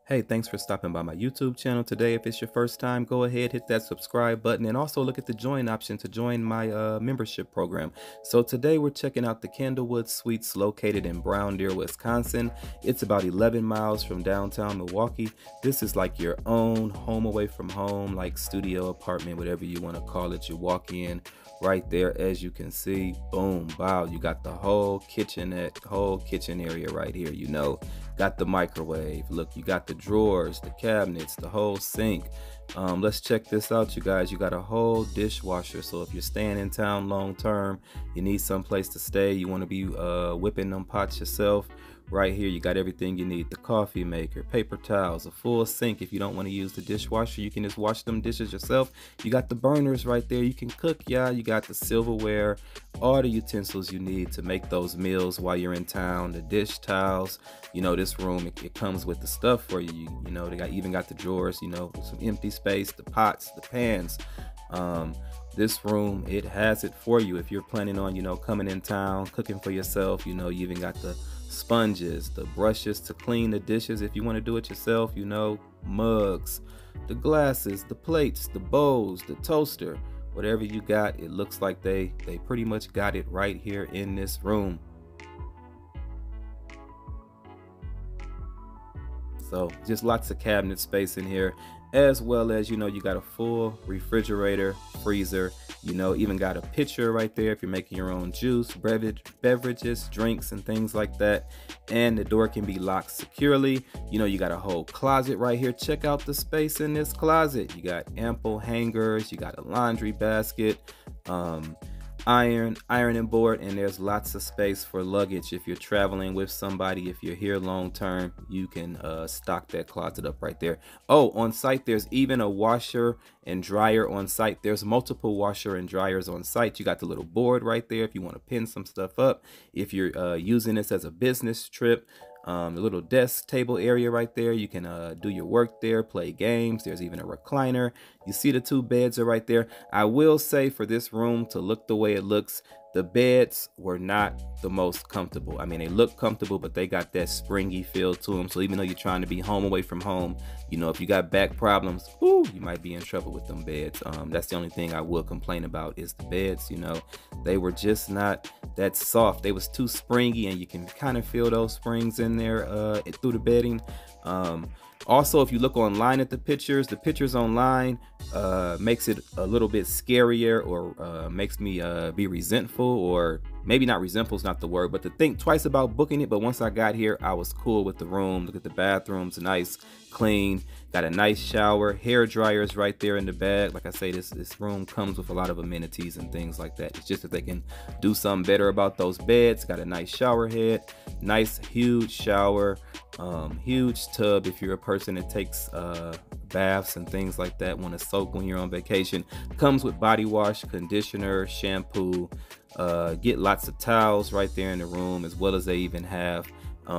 Hey, thanks for stopping by my YouTube channel today. If it's your first time, go ahead, hit that subscribe button, and also look at the join option to join my membership program. So today we're checking out the Candlewood Suites located in Brown Deer, Wisconsin. It's about 11 miles from downtown Milwaukee. This is like your own home away from home, like studio apartment, whatever you want to call it. You walk in right there, as you can see, boom, wow, you got the whole kitchenette, whole kitchen area right here, got the microwave, look, you got the drawers, the cabinets, the whole sink. Let's check this out, you guys. You got a whole dishwasher, so if you're staying in town long term, you need some place to stay, you want to be whipping them pots yourself, right here you got everything you need: the coffee maker, paper towels, a full sink. If you don't want to use the dishwasher, you can just wash them dishes yourself. You got the burners right there, you can cook. Yeah, you got the silverware, all the utensils you need to make those meals while you're in town. The dish towels, this room, it comes with the stuff for you. They even got the drawers, some empty space, the pots, the pans. This room, it has it for you if you're planning on coming in town, cooking for yourself. You even got the sponges, the brushes to clean the dishes if you want to do it yourself, mugs, the glasses, the plates, the bowls, the toaster, whatever you got. It looks like they pretty much got it right here in this room. So just lots of cabinet space in here, as well as you got a full refrigerator, freezer, even got a pitcher right there if you're making your own juice, beverages, drinks, and things like that. And the door can be locked securely. You got a whole closet right here. Check out the space in this closet. You got ample hangers, you got a laundry basket, ironing board, and there's lots of space for luggage. If you're traveling with somebody, if you're here long term, you can stock that closet up right there. Oh, on site there's even a washer and dryer on site. There's multiple washer and dryers on site. You got the little board right there if you want to pin some stuff up. If you're using this as a business trip, the little desk table area right there, you can do your work there, play games. There's even a recliner. You see the two beds are right there. I will say, for this room to look the way it looks, the beds were not the most comfortable. I mean, they look comfortable, but they got that springy feel to them. So even though you're trying to be home away from home, if you got back problems, whoo, you might be in trouble with them beds. That's the only thing I will complain about, is the beds. They were just not that soft. They was too springy, and you can kind of feel those springs in there through the bedding. Also, if you look online at the pictures online makes it a little bit scarier, or makes me be resentful, or maybe not resentful is not the word, but to think twice about booking it. But once I got here, I was cool with the room. Look at the bathrooms, nice, clean, got a nice shower, hair dryers right there in the bag. Like I say, this room comes with a lot of amenities and things like that. It's just that they can do something better about those beds. Got a nice shower head, nice huge shower, huge tub if you're a person that takes baths and things like that, want to soak when you're on vacation. Comes with body wash, conditioner, shampoo. Get lots of towels right there in the room, as well as they even have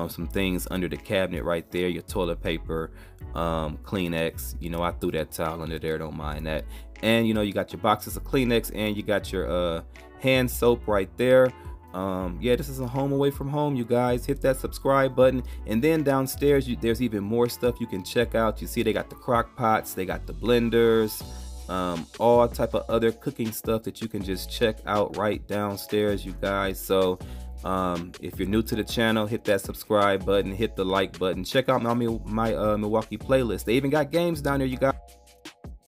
some things under the cabinet right there, your toilet paper, Kleenex. I threw that towel under there, don't mind that. And you got your boxes of Kleenex, and you got your hand soap right there. Yeah, this is a home away from home, you guys. Hit that subscribe button, and then downstairs there's even more stuff you can check out. You see they got the crock pots, they got the blenders, all type of other cooking stuff that you can just check out right downstairs, you guys. So if you're new to the channel, hit that subscribe button, hit the like button, check out my Milwaukee playlist. They even got games down there, you guys.